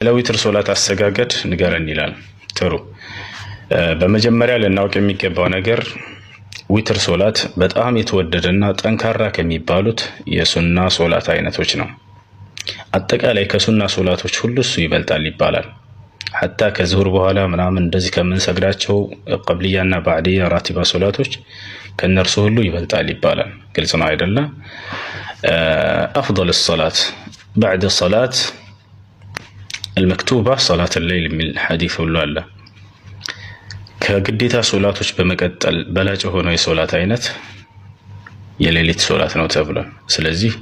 ለዊትር ሶላት አሰጋገድ ንገረን ይላል። ጥሩ። በመጀመሪያ ልናውቅ የሚገባው ነገር ዊትር ሶላት በጣም የተወደደና ጠንካራ ከሚባሉት የሱና ሶላት አይነቶች ነው። አጠቃላይ ከሱና ሶላቶች ሁሉ እሱ ይበልጣል ይባላል። ሐታ ከዙሁር በኋላ ምናምን እንደዚህ ከምንሰግዳቸው ቀብልያና ባዕድያ ራቲባ ሶላቶች ከነርሱ ሁሉ ይበልጣል ይባላል። ግልጽ ነው አይደለ? አፍضل الصلاة بعد الصلاة المكتوبة صلاة الليل من الحديث والله ከግዴታ ሶላቶች በመቀጠል በላጭ ሆኖ የሶላት አይነት የሌሊት ሶላት ነው ተብሏል። ስለዚህ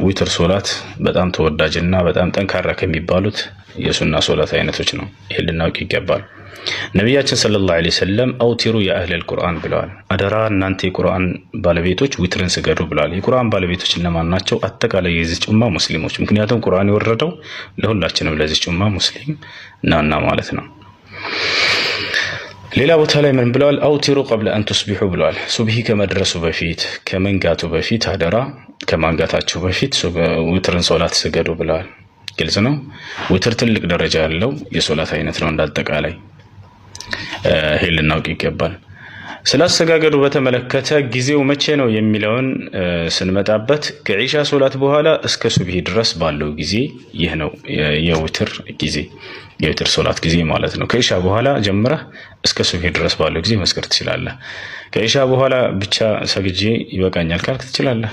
ዊትር ሶላት በጣም ተወዳጅና በጣም ጠንካራ ከሚባሉት የሱና ሶላት አይነቶች ነው። ይሄን ልናውቅ ይገባል። ነብያችን ሰለላሁ ዐለይሂ ወሰለም አውቲሩ ያ አህለል ቁርአን ብለዋል። አደራ እናንተ የቁርአን ባለቤቶች ዊትርን ስገዱ ብለዋል። የቁርአን ባለቤቶች እነማን ናቸው? አጠቃላይ የዚህ ኡማ ሙስሊሞች። ምክንያቱም ቁርአን የወረደው ለሁላችንም ለዚህ ኡማ ሙስሊም ናና ማለት ነው። ሌላ ቦታ ላይ ምን ብለዋል? አውቲሩ ቀብለ አን ቱስቢሑ ብለዋል። ሱብሂ ከመድረሱ በፊት ከመንጋቱ በፊት አደራ ከማንጋታችሁ በፊት ዊትርን ሶላት ስገዱ ብለዋል። ግልጽ ነው። ዊትር ትልቅ ደረጃ ያለው የሶላት አይነት ነው እንዳጠቃላይ። ይሄን ልናውቅ ይገባል። ስላሰጋገዱ በተመለከተ ጊዜው መቼ ነው የሚለውን ስንመጣበት ከኢሻ ሶላት በኋላ እስከ ሱብሂ ድረስ ባለው ጊዜ ይህ ነው የዊትር ጊዜ፣ የዊትር ሶላት ጊዜ ማለት ነው። ከኢሻ በኋላ ጀምረህ እስከ ሱብሂ ድረስ ባለው ጊዜ መስገድ ትችላለህ። ከኢሻ በኋላ ብቻ ሰግጄ ይበቃኛል ካልክ ትችላለህ።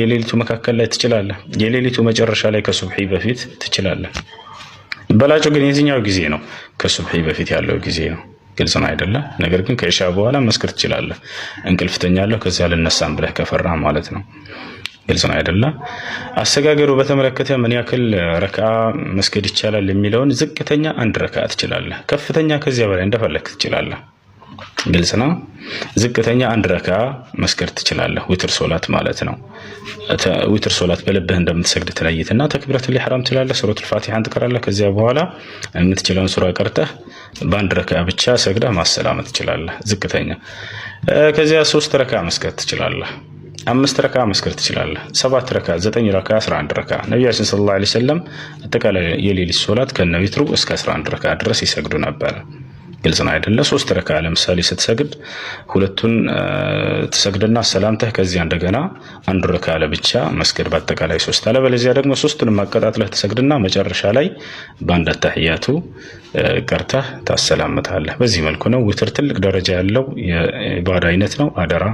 የሌሊቱ መካከል ላይ ትችላለህ። የሌሊቱ መጨረሻ ላይ ከሱብሂ በፊት ትችላለህ። በላጩ ግን የዚህኛው ጊዜ ነው፣ ከሱብሂ በፊት ያለው ጊዜ ነው። ግልጽ ነው አይደለ? ነገር ግን ከኢሻ በኋላ መስገድ ትችላለህ። እንቅልፍ ተኛለሁ ከዚያ ልነሳም ብለህ ከፈራህ ማለት ነው። ግልጽ ነው አይደለ? አሰጋገዱ በተመለከተ ምን ያክል ረክዓ መስገድ ይቻላል የሚለውን ዝቅተኛ አንድ ረክዓ ትችላለህ። ከፍተኛ ከዚያ በላይ እንደፈለክ ትችላለህ። ግልጽ ነው። ዝቅተኛ አንድ ረክዓ መስገድ ትችላለህ። ዊትር ሶላት ማለት ነው። ዊትር ሶላት በልብህ እንደምትሰግድ ትለይትና ተክቢረቱል ኢህራም ትላለህ፣ ሱረቱል ፋቲሃን ትቀራለህ። ከዚያ በኋላ የምትችለውን ሱራ ቀርተህ በአንድ ረክዓ ብቻ ሰግደህ ማሰላመት ትችላለህ። ዝቅተኛ። ከዚያ 3 ረክዓ መስገድ ትችላለህ። 5 ረክዓ መስገድ ትችላለህ። 7 ረክዓ፣ 9 ረክዓ፣ 11 ረክዓ። ነብያችን ሰለላሁ ዐለይሂ ወሰለም አጠቃላይ የሌሊት ሶላት ከነዊትሩ እስከ 11 ረክዓ ድረስ ይሰግዱ ነበር። ግልጽ ነው አይደለ? 3 ረክዓ ለምሳሌ ስትሰግድ ሁለቱን ትሰግድና ሰላምተህ ከዚያ እንደገና አንድ ረክዓ ለብቻ መስገድ በአጠቃላይ 3። አለበለዚያ ደግሞ 3ቱንም ማቀጣጥለህ ትሰግድና መጨረሻ ላይ በአንድ ተህያቱ ቀርተህ ታሰላምታለህ። በዚህ መልኩ ነው ዊትር ትልቅ ደረጃ ያለው የኢባዳ አይነት ነው። አደራ